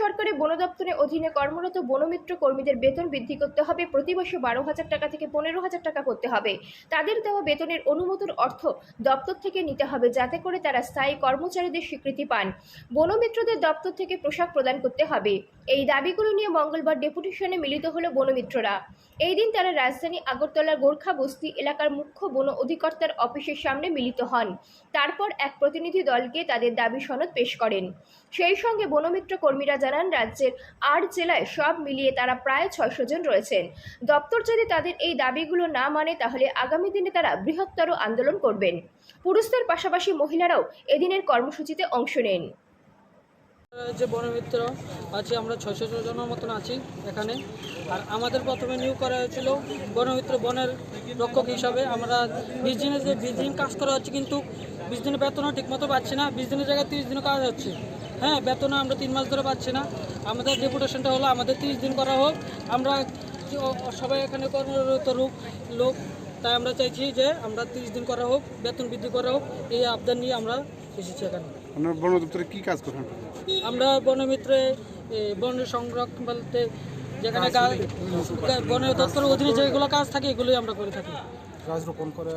সরকারি বন দপ্তরের অধীনে কর্মরত বনমিত্র কর্মীদের বেতন বৃদ্ধি করতে হবে। প্রতি মাসে 12,000 টাকা থেকে 15,000 টাকা করতে হবে। তাদের দেওয়া বেতনের অনুমোদন অর্থ দপ্তর থেকে নিতে হবে, যাতে করে তারা স্থায়ী কর্মচারীদের স্বীকৃতি পান। বনমিত্রদের দপ্তর থেকে পোশাক প্রদান করতে হবে। এই দাবিগুলো নিয়ে মঙ্গলবার ডেপুটেশনে মিলিত হলো বনমিত্ররা। এই দিন তারা রাজধানী আগরতলার গোর্খা বস্তি এলাকার মুখ্য বন অধিকর্তার অফিসের সামনে মিলিত হন। তারপর এক প্রতিনিধি দলকে তাদের দাবি সনদ পেশ করেন। সেই সঙ্গে বনমিত্র কর্মীরা জানান, রাজ্যের 8 জেলায় সব মিলিয়ে তারা প্রায় 600 জন রয়েছেন। দপ্তর যদি তাদের এই দাবিগুলো না মানে, তাহলে আগামী দিনে তারা বৃহত্তর আন্দোলন করবেন। পুরুষদের পাশাপাশি মহিলারাও এদিনের কর্মসূচিতে অংশ নেন। যে বনমিত্র আছি, আমরা 600 জনের মতন আছি এখানে। আর আমাদের প্রথমে নিয়োগ করা হয়েছিল বনমিত্র বনের রক্ষক হিসাবে। আমরা 20 দিন কাজ করা হচ্ছে, কিন্তু 20 দিনের বেতনও ঠিকমতো পাচ্ছি না। 20 দিনের জায়গায় 30 দিনও কাজ হচ্ছে। হ্যাঁ, বেতনও আমরা 3 মাস ধরে পাচ্ছি না। আমাদের ডেপুটেশনটা হলো আমাদের 30 দিন করা হোক। আমরা সবাই এখানে কর্মরত লোক, তাই আমরা চাইছি যে আমরা 30 দিন করা হোক, বেতন বৃদ্ধি করা হোক। এই আবদার নিয়ে আমরা এসেছি এখানে। আপনার বন দপ্তরে কী কাজ করেন? আমরা বনমিত্রে বনের সংরক্ষণ বলতে যেখানে বনের দপ্তরের অধীনে যেগুলো কাজ থাকে এগুলোই আমরা করে থাকি। গাছ রোপণ করে